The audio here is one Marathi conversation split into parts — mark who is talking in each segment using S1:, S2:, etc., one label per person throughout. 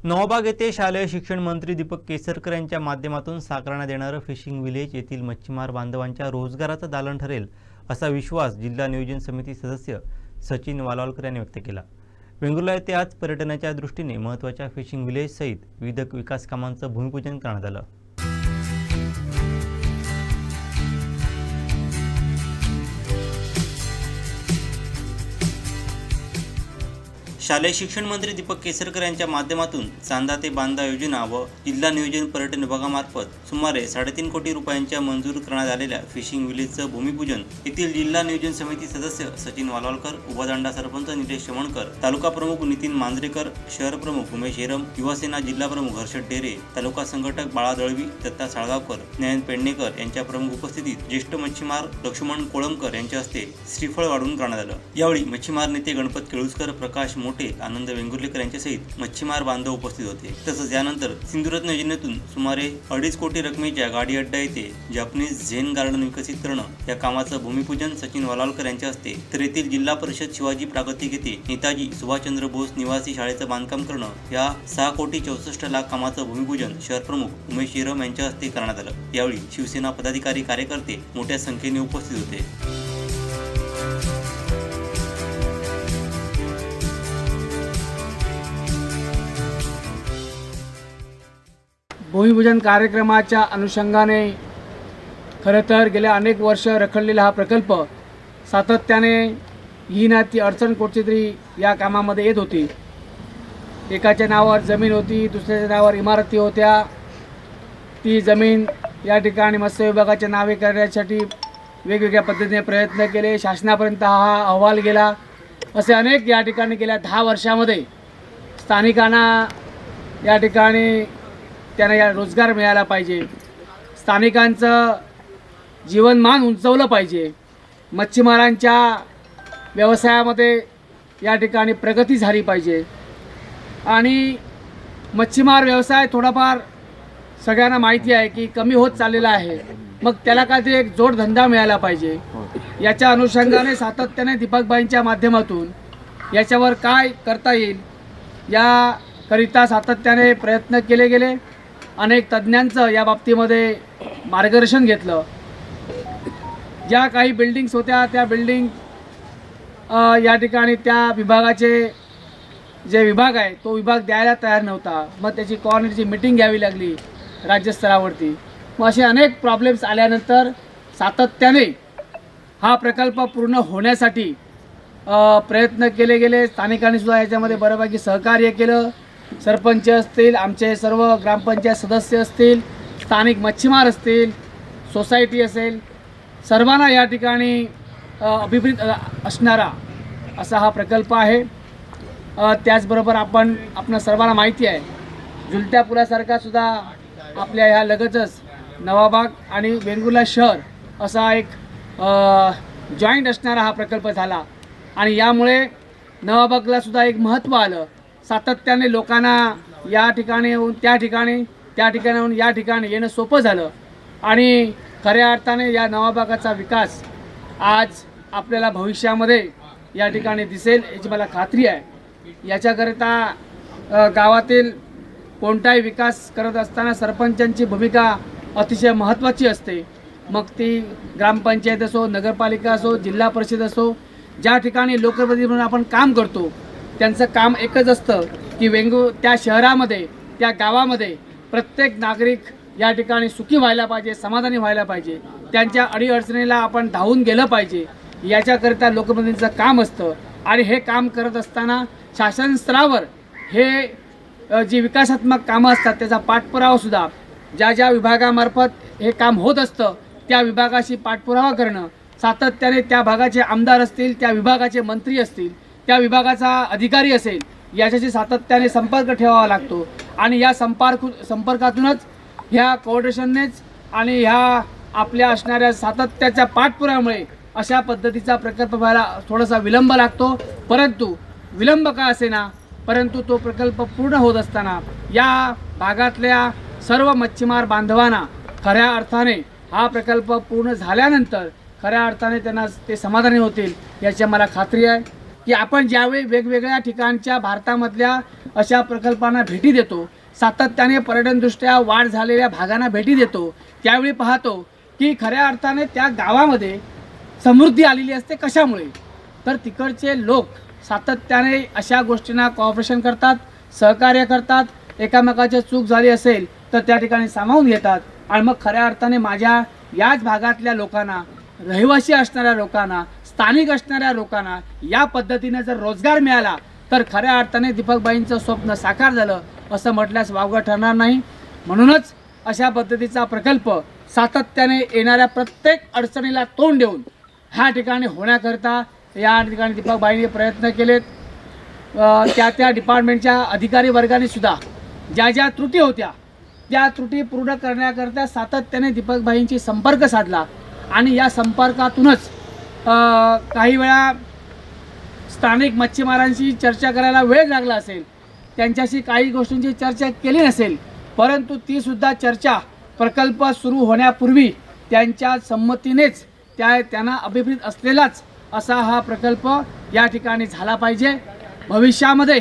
S1: नवाबाग येथे शालेय शिक्षण मंत्री दीपक केसरकर यांच्या माध्यमातून साकारण्यात येणारं फिशिंग विलेज येथील मच्छीमार बांधवांच्या रोजगाराचं दालन ठरेल असा विश्वास जिल्हा नियोजन समिती सदस्य सचिन वालावलकर यांनी व्यक्त केला। वेंगुर्ला येथे आज पर्यटनाच्या दृष्टीने महत्त्वाच्या फिशिंग विलेज सहित विविध विकास कामांचं भूमिपूजन करण्यात आलं। शालेय शिक्षण मंत्री दीपक केसरकर यांच्या माध्यमातून चांदा ते बांदा योजना व जिल्हा नियोजन पर्यटन विभागामार्फत सुमारे 3.5 कोटी रुपयांच्या मंजूर करण्यात आलेल्या फिशिंग विलेजचं भूमिपूजन येथील जिल्हा नियोजन समिती सदस्य सचिन वालावलकर, उपदांडा सरपंच निलेश चमणकर, तालुका प्रमुख नितीन मांजरेकर, शहर प्रमुख उमेश हेरम, युवासेना जिल्हा प्रमुख हर्षद डेरे, तालुका संघटक बाळा दळवी, दत्ता साळगावकर, नयन पेडणेकर यांच्या प्रमुख उपस्थितीत ज्येष्ठ मच्छीमार लक्ष्मण कोळंबकर यांच्या हस्ते श्रीफळ वाढून करण्यात आलं। यावेळी मच्छीमार नेते गणपत केळुसकर, प्रकाश मोठे, आनंद वेंगुर्लेकर यांच्यासहित मच्छीमार बांधव उपस्थित होते। तसंच यानंतर सिंधुरत्न योजनेतून सुमारे 2.5 कोटी रकमेच्या गाडी अड्डा येथे जपानीज झेन गार्डन विकसित करणं या कामाचं भूमिपूजन सचिन वालावलकर यांच्या हस्ते, तर येथील जिल्हा परिषद शिवाजी प्रागतिक येथे नेताजी सुभाषचंद्र बोस निवासी शाळेचं बांधकाम करणं या 6,64,00,000 कामाचं भूमिपूजन शहर प्रमुख उमेश हेरम यांच्या हस्ते करण्यात आलं। यावेळी शिवसेना पदाधिकारी कार्यकर्ते मोठ्या संख्येने उपस्थित होते।
S2: भूमिपूजन कार्यक्रमाच्या अनुषंगाने खरं तर गेल्या अनेक वर्ष रखडलेला हा प्रकल्प सातत्याने ही ना ती अडचण कुठची तरी या कामामध्ये येत होती। एकाच्या नावावर जमीन होती, दुसऱ्याच्या नावावर इमारती होत्या। ती जमीन या ठिकाणी मत्स्य विभागाच्या नावे करण्यासाठी वेगवेगळ्या पद्धतीने प्रयत्न केले, शासनापर्यंत हा अहवाल गेला। असे अनेक या ठिकाणी गेल्या 10 वर्षामध्ये स्थानिकांना या ठिकाणी त्यांना या रोजगार मिळाला पाहिजे, स्थानिकांचं जीवनमान उंचवलं पाहिजे, मच्छीमारांच्या व्यवसायामध्ये या ठिकाणी प्रगती झाली पाहिजे आणि मच्छीमार व्यवसाय थोडाफार सगळ्यांना माहिती आहे की कमी होत चाललेला आहे। मग त्याला काहीतरी एक जोडधंदा मिळाला पाहिजे। याच्या अनुषंगाने सातत्याने दीपकबाईंच्या माध्यमातून याच्यावर काय करता येईल याकरिता सातत्याने प्रयत्न केले गेले। अनेक तज्ज्ञांचं या बाबतीमध्ये मार्गदर्शन घेतलं। ज्या काही बिल्डिंग्स होत्या त्या बिल्डिंग या ठिकाणी त्या विभागाचे जे विभाग आहे तो विभाग द्यायला तयार नव्हता। मग त्याची कोऑर्डिनेटची मीटिंग घ्यावी लागली राज्यस्तरावरती। मग असे अनेक प्रॉब्लेम्स आल्यानंतर सातत्याने हा प्रकल्प पूर्ण होण्यासाठी प्रयत्न केले गेले। स्थानिकांनी सुद्धा याच्यामध्ये बऱ्यापैकी सहकार्य केलं। सरपंच असतील, आमचे सर्व ग्रामपंचायत सदस्य असतील, स्थानिक मच्छीमार असतील, सोसायटी असेल, सर्वांना या ठिकाणी अभिप्रेत असणारा असा हा प्रकल्प आहे। त्याचबरोबर आपणा सर्वांना माहिती आहे झुलत्या पुलासारखा सुद्धा आपल्या ह्या लगतच नवाबाग आणि वेंगुर्ला शहर असा एक जॉईंट असणारा हा प्रकल्प झाला आणि यामुळे नवाबागला सुद्धा एक महत्त्व आलं। सातत्याने लोकांना या ठिकाणी येऊन त्या ठिकाणी, त्या ठिकाणी येऊन या ठिकाणी येणं सोपं झालं आणि खऱ्या अर्थाने या नवाबागाचा विकास आज आपल्याला भविष्यामध्ये या ठिकाणी दिसेल याची मला खात्री आहे। याच्याकरिता गावातील कोणताही विकास करत असताना सरपंचांची भूमिका अतिशय महत्त्वाची असते। मग ती ग्रामपंचायत असो, नगरपालिका असो, जिल्हा परिषद असो, ज्या ठिकाणी लोकप्रतिनिधी म्हणून आपण काम करतो त्यांचं काम एकच असतं की त्या शहरामध्ये, त्या गावामध्ये प्रत्येक नागरिक या ठिकाणी सुखी व्हायला पाहिजे, समाधानी व्हायला पाहिजे, त्यांच्या अडीअडचणीला आपण धावून गेलं पाहिजे, याच्याकरिता लोकप्रतिनिधींचं काम असतं। आणि हे काम करत असताना शासन स्तरावर हे जी विकासात्मक कामं असतात त्याचा पाठपुरावासुद्धा ज्या ज्या विभागामार्फत हे काम होत असतं त्या विभागाशी पाठपुरावा करणं, सातत्याने त्या भागाचे आमदार असतील, त्या विभागाचे मंत्री असतील, त्या विभागाचा अधिकारी असेल, याच्याशी सातत्याने संपर्क ठेवावा लागतो आणि या संपर्कातूनच ह्या कोऑर्डिनेशननेच आणि ह्या आपल्या असणाऱ्या सातत्याच्या पाठपुराव्यामुळे अशा पद्धतीचा प्रकल्प व्हायला थोडासा विलंब लागतो। परंतु विलंब का असेना, परंतु तो प्रकल्प पूर्ण होत असताना या भागातल्या सर्व मच्छीमार बांधवांना खऱ्या अर्थाने हा प्रकल्प पूर्ण झाल्यानंतर खऱ्या अर्थाने त्यांना ते समाधानी होतील याची मला खात्री आहे की आपण ज्यावेळी वेगवेगळ्या ठिकाणच्या भारतामधल्या अशा प्रकल्पांना भेटी देतो, सातत्याने पर्यटनदृष्ट्या वाढ झालेल्या भागांना भेटी देतो, त्यावेळी पाहतो की खऱ्या अर्थाने त्या गावामध्ये समृद्धी आलेली असते. कशामुळे? तर तिकडचे लोक सातत्याने अशा गोष्टींना कॉपरेशन करतात, सहकार्य करतात, एकामेकाची चूक झाली असेल तर त्या ठिकाणी सामावून घेतात आणि मग खऱ्या अर्थाने माझ्या याच भागातल्या लोकांना, रहिवासी असणाऱ्या लोकांना, स्थानिक असणाऱ्या लोकांना या पद्धतीने जर रोजगार मिळाला तर खऱ्या अर्थाने दीपकबाईंचं स्वप्न साकार झालं असं म्हटल्यास वावगं ठरणार नाही. म्हणूनच अशा पद्धतीचा प्रकल्प सातत्याने येणाऱ्या प्रत्येक अडचणीला तोंड देऊन ह्या ठिकाणी होण्याकरता या ठिकाणी दीपकबाईंनी प्रयत्न केलेत. त्या डिपार्टमेंटच्या अधिकारी वर्गाने सुद्धा ज्या त्रुटी होत्या त्या त्रुटी पूर्ण करण्याकरता सातत्याने दीपकबाईंशी संपर्क साधला आणि या संपर्कातूनच काही वेळा स्थानिक मच्छीमारांशी चर्चा करायला वेळ लागला असेल, त्यांच्याशी काही गोष्टींची चर्चा केली नसेल, परंतु तीसुद्धा चर्चा प्रकल्प सुरू होण्यापूर्वी त्यांच्या संमतीनेच त्यांना अभिप्रेत असलेलाच असा हा प्रकल्प या ठिकाणी झाला पाहिजे. भविष्यामध्ये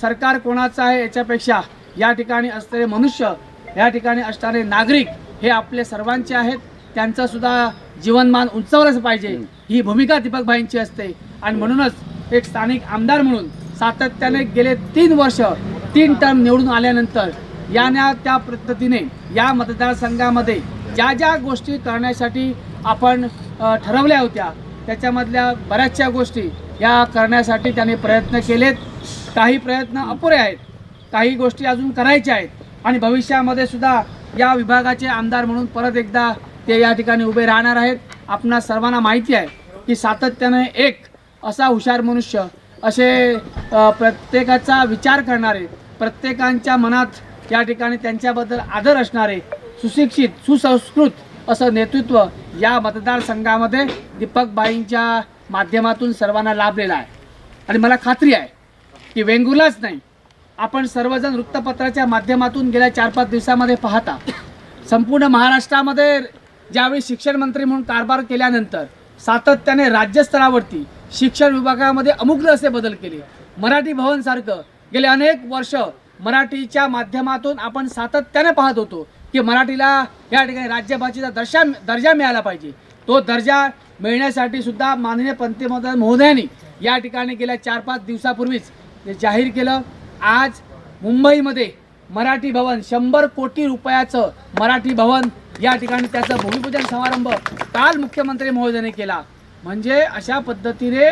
S2: सरकार कोणाचं आहे याच्यापेक्षा या ठिकाणी असलेले मनुष्य, या ठिकाणी असणारे नागरिक हे आपले सर्वांचे आहेत. त्यांचं सुद्धा जीवनमान उंचावलंच पाहिजे ही भूमिका दीपकबाईंची असते आणि म्हणूनच एक स्थानिक आमदार म्हणून सातत्याने गेले 3 वर्ष 3 टर्म निवडून आल्यानंतर त्या पद्धतीने या मतदारसंघामध्ये ज्या गोष्टी करण्यासाठी आपण ठरवल्या होत्या त्याच्यामधल्या बऱ्याचशा गोष्टी या करण्यासाठी त्यांनी प्रयत्न केलेत. काही प्रयत्न अपुरे आहेत, काही गोष्टी अजून करायच्या आहेत आणि भविष्यामध्ये सुद्धा या विभागाचे आमदार म्हणून परत एकदा ते या ठिकाणी उभे राहणार आहेत. आपणा सर्वांना माहिती आहे की सातत्याने एक असा हुशार मनुष्य, असे प्रत्येकाचा विचार करणारे, प्रत्येकांच्या मनात या ठिकाणी त्यांच्याबद्दल आदर असणारे, सुशिक्षित, सुसंस्कृत असं नेतृत्व या मतदारसंघामध्ये दीपकबाईंच्या माध्यमातून सर्वांना लाभलेलं आहे. आणि मला खात्री आहे की वेंगुर्लाच नाही, आपण सर्वजण वृत्तपत्राच्या माध्यमातून गेल्या 4-5 दिवसामध्ये पाहता संपूर्ण महाराष्ट्रामध्ये ज्यावेळी शिक्षण मंत्री म्हणून कारभार केल्यानंतर सातत्याने राज्यस्तरावरती शिक्षण विभागामध्ये अमुक असे बदल केले. मराठी भवनसारखं गेले अनेक वर्ष मराठीच्या माध्यमातून आपण सातत्याने पाहत होतो की मराठीला या ठिकाणी राज्यभाषेचा दर्जा मिळाला पाहिजे. तो दर्जा मिळण्यासाठी सुद्धा माननीय पंतप्रधान महोदयांनी या ठिकाणी गेल्या 4-5 दिवसापूर्वीच ते जाहीर केलं. आज मुंबईमध्ये मराठी भवन 100 कोटी रुपयाचं मराठी भवन या ठिकाणी त्याचं भूमिपूजन समारंभ काल मुख्यमंत्री महोदयांनी केला. म्हणजे अशा पद्धतीने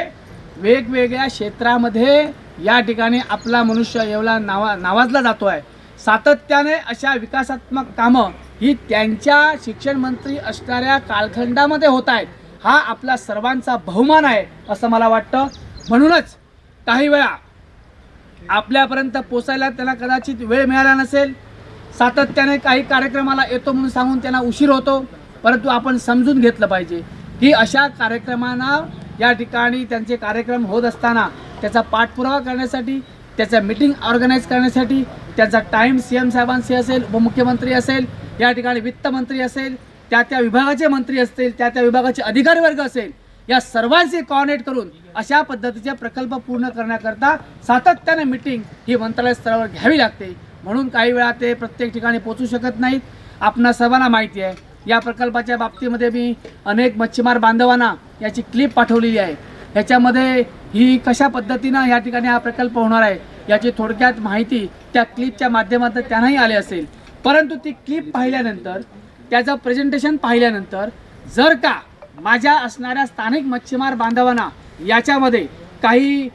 S2: वेगवेगळ्या क्षेत्रामध्ये या ठिकाणी आपला मनुष्य एवढा नावाजला जातो आहे. सातत्याने अशा विकासात्मक कामं ही त्यांच्या शिक्षण मंत्री असणाऱ्या कालखंडामध्ये होत आहेत. हा आपला सर्वांचा बहुमान आहे असं मला वाटतं. म्हणूनच काही वेळा आपल्यापर्यंत पोचायला त्यांना कदाचित वेळ मिळाला नसेल, सातत्याने काही कार्यक्रमाला येतो म्हणून सांगून त्यांना उशीर होतो, परंतु आपण समजून घेतलं पाहिजे की अशा कार्यक्रमांना या ठिकाणी त्यांचे कार्यक्रम होत असताना त्याचा पाठपुरावा करण्यासाठी, त्याच्या मीटिंग ऑर्गनाईज करण्यासाठी त्याचा टाईम CM साहेबांशी असेल, उपमुख्यमंत्री असेल, या ठिकाणी वित्तमंत्री असेल, त्या विभागाचे मंत्री असतील, त्या विभागाचे अधिकारी वर्ग असेल, या सर्वांशी कोऑर्डिनेट करून अशा पद्धतीचे प्रकल्प पूर्ण करण्याकरता सातत्याने मीटिंग ही मंत्रालय स्तरावर घ्यावी लागते. म्हणून काही वेळा ते प्रत्येक ठिकाणी पोचू शकत नाहीत. आपणा सर्वांना माहिती आहे या प्रकल्पाच्या बाबतीमध्ये मी अनेक मच्छीमार बांधवांना याची क्लिप पाठवलेली आहे. याच्यामध्ये ही कशा पद्धतीनं या ठिकाणी हा प्रकल्प होणार आहे याची थोडक्यात माहिती त्या क्लिपच्या माध्यमातून त्यांनाही आले असेल. परंतु ती क्लिप पाहिल्यानंतर, त्याचं प्रेझेंटेशन पाहिल्यानंतर जर का माझ्या असणाऱ्या स्थानिक मच्छीमार बांधवांना याच्यामध्ये काही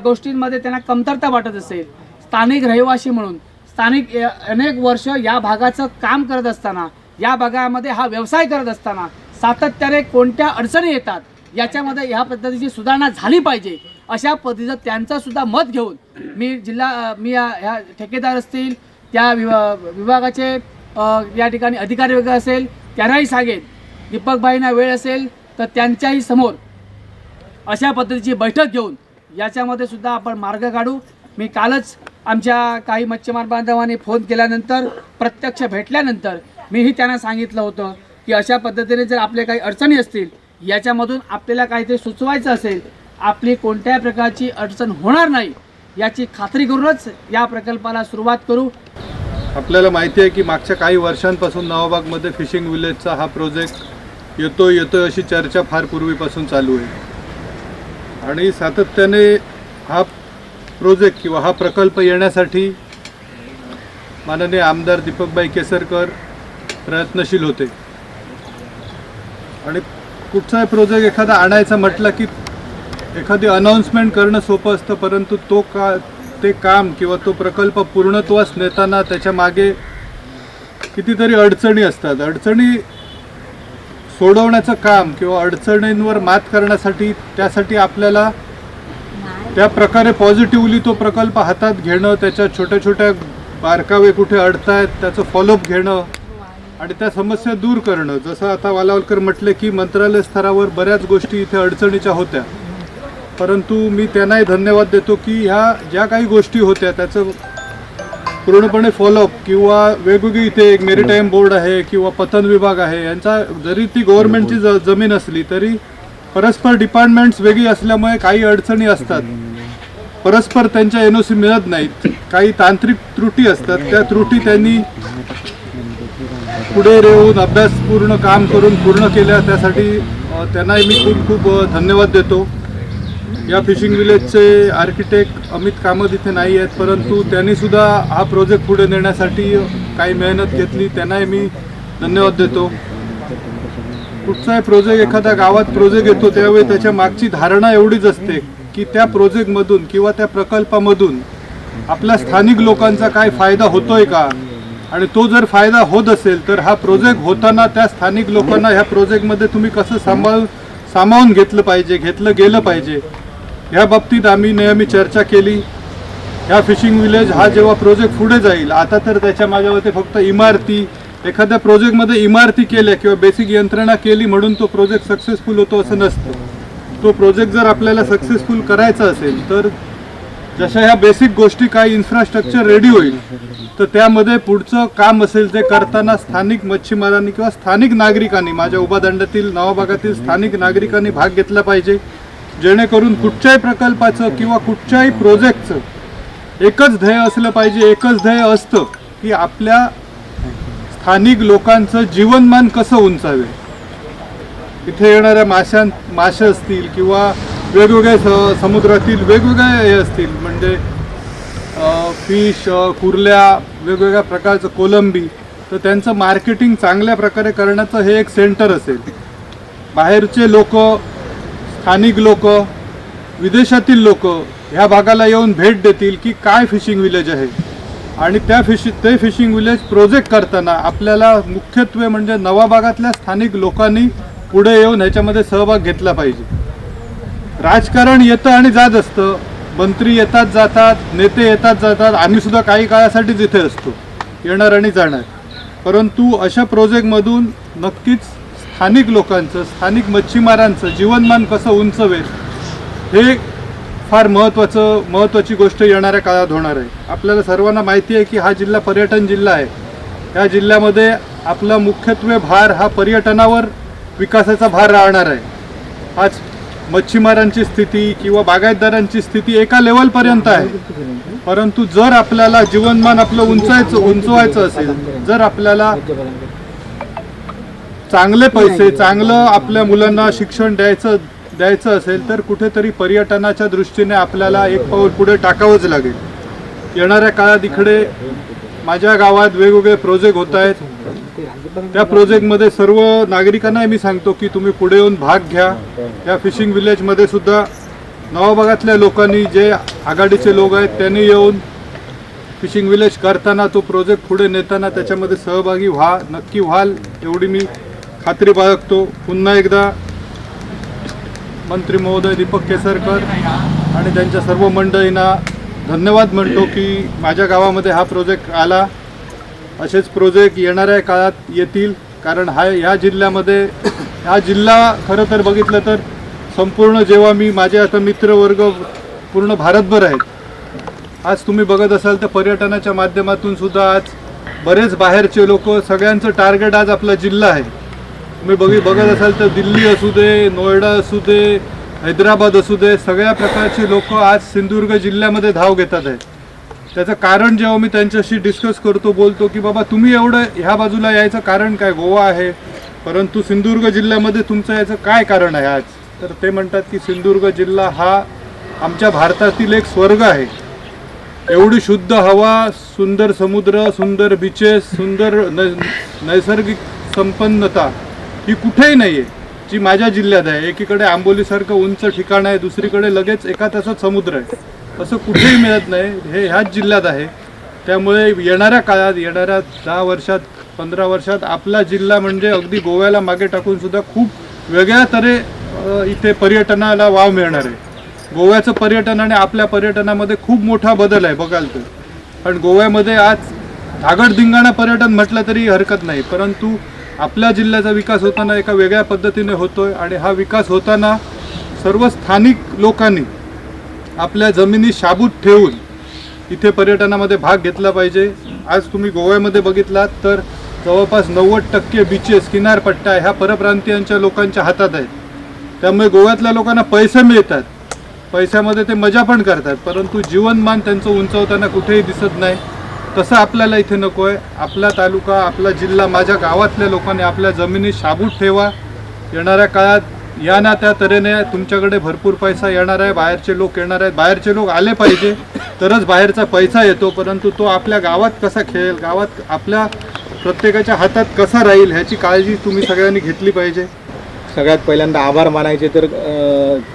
S2: गोष्टींमध्ये त्यांना कमतरता वाटत असेल, स्थानिक रहिवासी म्हणून स्थानिक अनेक वर्ष या भागाचं काम करत असताना, या भागामध्ये हा व्यवसाय करत असताना सातत्याने कोणत्या अडचणी येतात याच्यामध्ये ह्या पद्धतीची सुधारणा झाली पाहिजे अशा पद्धतीचं त्यांचं सुद्धा मत घेऊन मी ह्या ठेकेदार असतील, त्या विभागाचे या ठिकाणी अधिकारी वगैरे असेल त्यांनाही सांगेन, दीपकबाईंना वेळ असेल तर त्यांच्याही समोर अशा पद्धतीची बैठक घेऊन याच्यामध्ये सुद्धा आपण मार्ग काढू. मी कालच आमच्या काही मच्छीमार बांधवांनी फोन केल्यानंतर, प्रत्यक्ष भेटल्यानंतर मीही त्यांना सांगितलं होतं की अशा पद्धतीने जर आपले काही अडचणी असतील, याच्यामधून आपल्याला काहीतरी सुचवायचं असेल, आपली कोणत्याही प्रकारची अडचण होणार नाही याची खात्री करूनच या प्रकल्पाला सुरुवात करू.
S3: आपल्याला माहिती आहे की मागच्या काही वर्षांपासून नवाबागमध्ये फिशिंग विलेजचा हा प्रोजेक्ट येतोय अशी चर्चा फार पूर्वीपासून चालू आहे आणि सातत्याने हा प्रोजेक्ट किंवा हा प्रकल्प येण्यासाठी माननीय आमदार दीपकभाई केसरकर प्रयत्नशील होते आणि कुठचाही प्रोजेक्ट एखादा आणायचा म्हटलं की एखादी अनाऊन्समेंट करणं सोपं असतं, परंतु ते काम किंवा तो प्रकल्प पूर्णत्वास नेताना त्याच्या मागे कितीतरी अडचणी असतात. अडचणी सोडवण्याचं काम किंवा अडचणींवर मात करण्यासाठी त्यासाठी आपल्याला त्या प्रकारे पॉझिटिव्हली तो प्रकल्प हातात घेणं, त्याच्या छोट्या छोट्या बारकावे कुठे अडतायत त्याचं फॉलोअप घेणं आणि त्या समस्या दूर करणं. जसं आता वालावलकर म्हटले की मंत्रालय स्तरावर बऱ्याच गोष्टी इथे अडचणीच्या होत्या, परंतु मी त्यांनाही धन्यवाद देतो की ह्या ज्या काही गोष्टी होत्या त्याचं पूर्णपणे फॉलोअप किंवा वेगवेगळी इथे एक मेरीटाईम बोर्ड आहे किंवा पतन विभाग आहे, यांचा जरी ती गव्हर्नमेंटची जमीन असली तरी परस्पर डिपार्टमेंट्स वेगळी असल्यामुळे काही अडचणी असतात, परस्पर त्यांच्या NOC मिळत नाहीत, काही तांत्रिक त्रुटी असतात. त्या त्रुटी त्यांनी पुढे येऊन अभ्यास काम करून पूर्ण केल्या, त्यासाठी त्यांनाही मी खूप खूप धन्यवाद देतो. या फिशिंग विलेजचे आर्किटेक्ट अमित कामत इथे नाही आहेत, परंतु त्यांनीसुद्धा हा प्रोजेक्ट पुढे नेण्यासाठी काही मेहनत घेतली, त्यांनाही मी धन्यवाद देतो. कुठचाही प्रोजेक्ट एखाद्या गावात प्रोजेक्ट येतो त्यावेळी त्याच्या मागची धारणा एवढीच असते की त्या प्रोजेक्टमधून किंवा त्या प्रकल्पामधून आपल्या स्थानिक लोकांचा काय फायदा होतोय का, आणि तो जर फायदा होत असेल तर हा प्रोजेक्ट होताना त्या स्थानिक लोकांना ह्या प्रोजेक्टमध्ये तुम्ही कसं सामावून घेतलं गेलं पाहिजे, ह्या बाबतीत आम्ही नेहमी चर्चा केली. ह्या फिशिंग विलेज हा जेव्हा प्रोजेक्ट पुढे जाईल, आता तर त्याच्या माझ्यावरती फक्त इमारती, एखाद्या प्रोजेक्टमध्ये इमारती केल्या किंवा बेसिक यंत्रणा केली म्हणून तो प्रोजेक्ट सक्सेसफुल होतो असं नसतं. तो प्रोजेक्ट जर आपल्याला सक्सेसफुल करायचा असेल तर जशा ह्या बेसिक गोष्टी काही इन्फ्रास्ट्रक्चर रेडी होईल, तर त्यामध्ये पुढचं काम असेल ते करताना स्थानिक मच्छीमारांनी किंवा स्थानिक नागरिकांनी, माझ्या उपादंडातील नवाबागातील स्थानिक नागरिकांनी भाग घेतला पाहिजे, जेणेकरून कुठच्याही प्रकल्पाचं किंवा कुठच्याही प्रोजेक्टचं एकच ध्येय असलं पाहिजे. एकच ध्येय असतं की आपल्या स्थानिक लोकांचं जीवनमान कसं उंचावे. इथे येणाऱ्या मासे असतील किंवा वेगवेगळ्या समुद्रातील वेगवेगळे हे असतील, म्हणजे फिश, कुर्ल्या, वेगवेगळ्या प्रकारचं कोलंबी, तर त्यांचं मार्केटिंग चांगल्या प्रकारे करण्याचं हे एक सेंटर असेल. बाहेरचे लोक, स्थानिक लोक, विदेशातील लोक ह्या भागाला येऊन भेट देतील की काय फिशिंग विलेज आहे, आणि ते फिशिंग विलेज प्रोजेक्ट करताना आपल्याला मुख्यत्वे म्हणजे नवाबागातल्या स्थानिक लोकांनी पुढे येऊन ह्याच्यामध्ये सहभाग घेतला पाहिजे. राजकारण येतं आणि जात असतं, मंत्री येतात जातात, नेते येतात जातात, आम्ही सुद्धा काही काळासाठीच इथे असतो, येणार आणि जाणार, परंतु अशा प्रोजेक्टमधून नक्कीच स्थानिक लोकांचं, स्थानिक मच्छीमारांचं जीवनमान कसं उंचवेल हे फार महत्त्वाची गोष्ट येणाऱ्या काळात होणार आहे. आपल्याला सर्वांना माहिती आहे की हा जिल्हा पर्यटन जिल्हा आहे. या जिल्ह्यामध्ये आपला मुख्यत्वे भार हा पर्यटनावर विकासाचा भार राहणार आहे. आज मच्छीमारांची स्थिती किंवा बागायतदारांची स्थिती एका लेवलपर्यंत आहे, परंतु जर आपल्याला जीवनमान आपलं उंचवायचं असेल, जर आपल्याला चांगले पैसे, चांगलं आपल्या मुलांना शिक्षण द्यायचं असेल तर कुठेतरी पर्यटनाच्या दृष्टीने आपल्याला एक पाऊल पुढे टाकावंच लागेल. येणाऱ्या काळात इकडे माझ्या गावात वेगवेगळे प्रोजेक्ट होत आहेत. त्या प्रोजेक्टमध्ये सर्व नागरिकांना मी सांगतो की तुम्ही पुढे येऊन भाग घ्या. या फिशिंग विलेजमध्ये सुद्धा नवाबागातल्या लोकांनी, जे आघाडीचे लोक आहेत त्यांनी येऊन फिशिंग विलेज करताना, तो प्रोजेक्ट पुढे नेताना त्याच्यामध्ये सहभागी नक्की व्हाल एवढी मी खात्री बाळगतो. पुन्हा एकदा मंत्री महोदय दीपक केसरकर आणि त्यांच्या सर्व मंडळींना धन्यवाद म्हणतो की माझ्या गावामध्ये हा प्रोजेक्ट आला. असेच प्रोजेक्ट येणाऱ्या काळात येतील, कारण ह्या जिल्ह्यामध्ये हा जिल्हा खरं तर बघितलं तर संपूर्ण, जेव्हा मी माझे आता मित्रवर्ग पूर्ण भारतभर आहेत. आज तुम्ही बघत असाल तर पर्यटनाच्या माध्यमातून सुद्धा आज बरेच बाहेरचे लोक, सगळ्यांचं टार्गेट आज आपला जिल्हा आहे. तुम्ही बघत असाल तर दिल्ली असू दे, नोएडा असू दे, हैदराबाद असू दे, सगळ्या प्रकारचे लोक आज सिंधुदुर्ग जिल्ह्यामध्ये धाव घेतात आहे. त्याचं कारण जेव्हा मी त्यांच्याशी डिस्कस करतो, बोलतो की बाबा तुम्ही एवढं ह्या बाजूला यायचं कारण काय, गोवा आहे परंतु सिंधुदुर्ग जिल्ह्यामध्ये तुमचं याचं काय कारण आहे आज, तर ते म्हणतात की सिंधुदुर्ग जिल्हा हा आमच्या भारतातील एक स्वर्ग आहे. एवढी शुद्ध हवा, सुंदर समुद्र, सुंदर बीचेस, सुंदर नैसर्गिक संपन्नता ही कुठेही नाही आहे जी माझ्या जिल्ह्यात आहे. एकीकडे आंबोलीसारखं उंच ठिकाण आहे, दुसरीकडे लगेच एका तासात समुद्र आहे. असं कुठेही मिळत नाही, हे ह्याच जिल्ह्यात आहे. त्यामुळे येणाऱ्या काळात, येणाऱ्या 10 वर्षात 15 वर्षात आपला जिल्हा म्हणजे अगदी गोव्याला मागे टाकून सुद्धा खूप वेगळ्या तऱ्हे इथे पर्यटनाला वाव मिळणार आहे. गोव्याचं पर्यटन आणि आपल्या पर्यटनामध्ये खूप मोठा बदल आहे बघाल तर. कारण गोव्यामध्ये आज धागडधिंगाणा पर्यटन म्हटलं तरी हरकत नाही, परंतु आपल्या जिल्ह्याचा विकास होताना एका वेगळ्या पद्धतीने होतोय आणि हा विकास होताना सर्व स्थानिक लोकांनी आपल्या जमिनी शाबूत ठेवून इथे पर्यटनामध्ये भाग घेतला पाहिजे. आज तुम्ही गोव्यामध्ये बघितलात तर जवळपास 90% बीचेस, किनारपट्ट्या ह्या परप्रांतीयांच्या लोकांच्या हातात आहेत. त्यामुळे गोव्यातल्या लोकांना पैसे मिळतात, पैशामध्ये ते मजा पण करतात, परंतु जीवनमान त्यांचं उंचावताना कुठेही दिसत नाही. तसं आपल्याला इथे नको आहे. आपला तालुका, आपला जिल्हा, माझ्या गावातल्या लोकांनी आपल्या जमिनी शाबूत ठेवा. येणाऱ्या काळात या ना त्या तऱ्हेने तुमच्याकडे भरपूर पैसा येणार आहे, बाहेरचे लोक येणार आहेत. बाहेरचे लोक आले पाहिजे तरच बाहेरचा पैसा येतो, परंतु तो आपल्या गावात कसा खेळेल, गावात आपल्या प्रत्येकाच्या हातात कसा राहील ह्याची काळजी तुम्ही सगळ्यांनी घेतली पाहिजे.
S4: सगळ्यात पहिल्यांदा आभार मानायचे तर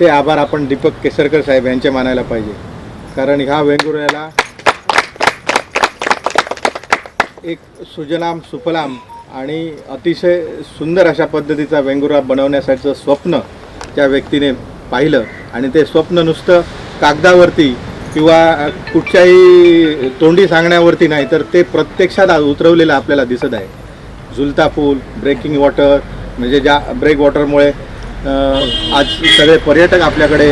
S4: ते आभार आपण दीपक केसरकर साहेब यांचे मानायला पाहिजे. कारण ह्या वेंगुर्ल्याला एक सुजलाम सुफलाम आणि अतिशय सुंदर अशा पद्धतीचा वेंगुर्ला बनवण्यासाठीचं स्वप्न त्या व्यक्तीने पाहिलं आणि ते स्वप्न नुसतं कागदावरती किंवा कुठच्याही तोंडी सांगण्यावरती नाही, तर ते प्रत्यक्षात उतरवलेलं आपल्याला दिसत आहे. झुलता पूल, ब्रेकिंग वॉटर, म्हणजे ज्या ब्रेक वॉटरमुळे आज सगळे पर्यटक आपल्याकडे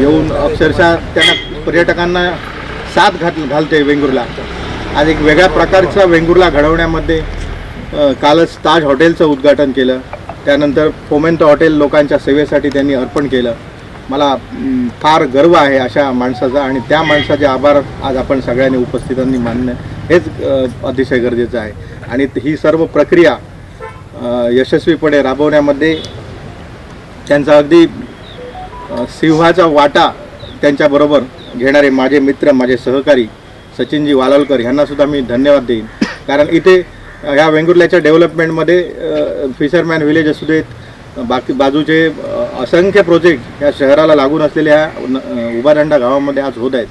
S4: येऊन अक्षरशः त्यांना पर्यटकांना साथ घालते वेंगुर्ला. आज एक वेगळ्या प्रकारचा वेंगुर्ला घडवण्यामध्ये कालच ताज हॉटेलचं उद्घाटन केलं, त्यानंतर फोमेंतो हॉटेल लोकांच्या सेवेसाठी त्यांनी अर्पण केलं. मला फार गर्व आहे अशा माणसाचा आणि त्या माणसाचे आभार आज आपण सगळ्यांनी उपस्थितांनी मानणं हेच अतिशय गरजेचं आहे. आणि ही सर्व प्रक्रिया यशस्वीपणे राबवण्यामध्ये त्यांचा अगदी सिंहाचा वाटा त्यांच्याबरोबर घेणारे माझे मित्र, माझे सहकारी सचिनजी वालावलकर यांनासुद्धा मी धन्यवाद देईन. कारण इथे ह्या वेंगुर्ल्याच्या डेव्हलपमेंटमध्ये फिशरमॅन विलेज असू देत, बाकी बाजूचे असंख्य प्रोजेक्ट या शहराला लागून असलेल्या उभारंडा गावामध्ये आज होत आहेत.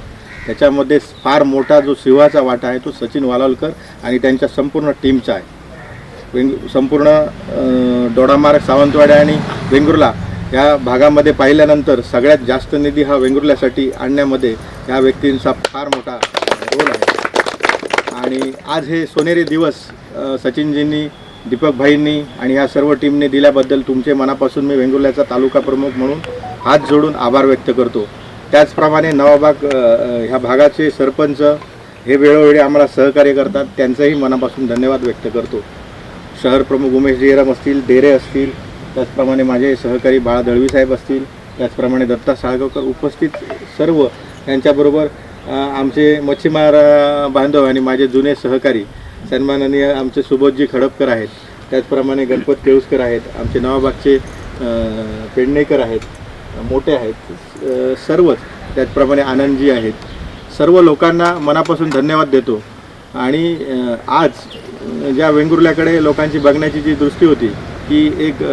S4: त्याच्यामध्ये फार मोठा जो सिंहाचा वाटा आहे तो सचिन वालावलकर आणि त्यांच्या संपूर्ण टीमचा आहे. संपूर्ण दोडामार्ग, सावंतवाडी आणि वेंगुर्ला या भागामध्ये पाहिल्यानंतर सगळ्यात जास्त निधी हा वेंगुर्ल्यासाठी आणण्यामध्ये या व्यक्तींचा फार मोठा रोल आहे. आणि आज हे सोनेरी दिवस सचिनजींनी, दीपकभाईंनी आणि ह्या सर्व टीमने दिल्याबद्दल तुमचे मनापासून मी वेंगुर्ल्याचा तालुका प्रमुख म्हणून हात जोडून आभार व्यक्त करतो. त्याचप्रमाणे नवाबाग ह्या भागाचे सरपंच हे वेळोवेळी आम्हाला सहकार्य करतात, त्यांचंही मनापासून धन्यवाद व्यक्त करतो. शहर प्रमुख उमेश जयराम असतील, डेरे असतील, त्याचप्रमाणे माझे सहकारी बाळा दळवी साहेब असतील, त्याचप्रमाणे दत्ता साळगावकर उपस्थित सर्व यांच्याबरोबर आमचे मच्छीमार बांधव आणि माझे जुने सहकारी सन्माननीय आमचे सुबोधजी खडपकर आहेत, त्याचप्रमाणे गणपत केळुसकर आहेत, आमचे नवाबागचे पेडणेकर आहेत, मोठे आहेत सर्वच, त्याचप्रमाणे आनंदजी आहेत. सर्व लोकांना मनापासून धन्यवाद देतो. आणि आज ज्या वेंगुर्ल्याकडे लोकांची बघण्याची जी दृष्टी होती की एक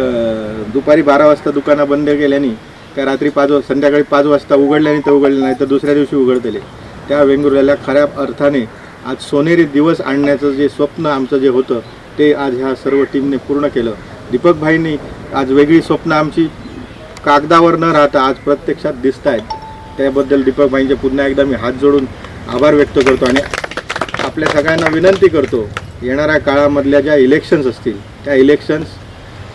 S4: दुपारी 12 वाजता दुकानं बंद केल्याने त्या रात्री संध्याकाळी 5 वाजता उघडल्याने तर उघडले नाही तर दुसऱ्या दिवशी उघडतले, त्या वेंगुर्ल्याला खऱ्या अर्थाने आज सोनेरी दिवस आणण्याचं जे स्वप्न आमचं जे होतं ते आज ह्या सर्व टीमने पूर्ण केलं. दीपकभाईंनी आज वेगळी स्वप्न आमची कागदावर न राहता आज प्रत्यक्षात दिसत आहेत, त्याबद्दल दीपकभाईंचे पुन्हा एकदा मी हात जोडून आभार व्यक्त करतो. आणि आपल्या सगळ्यांना विनंती करतो, येणाऱ्या काळामधल्या ज्या इलेक्शन्स असतील त्या इलेक्शन्स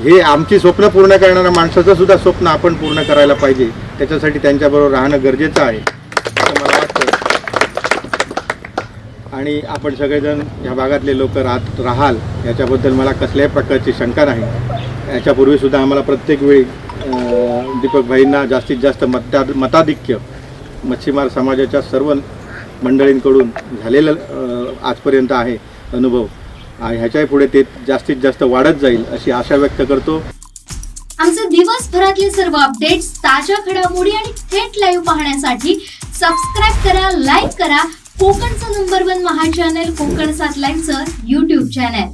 S4: हे आमची स्वप्न पूर्ण करणाऱ्या माणसाचं सुद्धा स्वप्न आपण पूर्ण करायला पाहिजे. त्याच्यासाठी त्यांच्याबरोबर राहणं गरजेचं आहे असं मला वाटतं. आणि आपण सगळेजण ह्या भागातले लोक राहाल याच्याबद्दल मला कसल्याही प्रकारची शंका नाही. याच्यापूर्वीसुद्धा आम्हाला प्रत्येक वेळी दीपक भाईंना जास्तीत जास्त मताधिक्य मच्छीमार समाजाच्या सर्व मंडळींकडून झालेलं आजपर्यंत आहे अनुभव, ह्याच्या पुढे ते जास्तीत जास्त वाढत जाईल अशी आशा व्यक्त करतो.
S5: आमचे दिवसभरातले सर्व अपडेट्स, ताज्या घडामोडी आणि थेट लाईव्ह पाहण्यासाठी सबस्क्राईब करा, लाईक करा कोकणचं नंबर 1 महा चॅनल कोकण 7 लाईव्हचं YouTube चॅनल.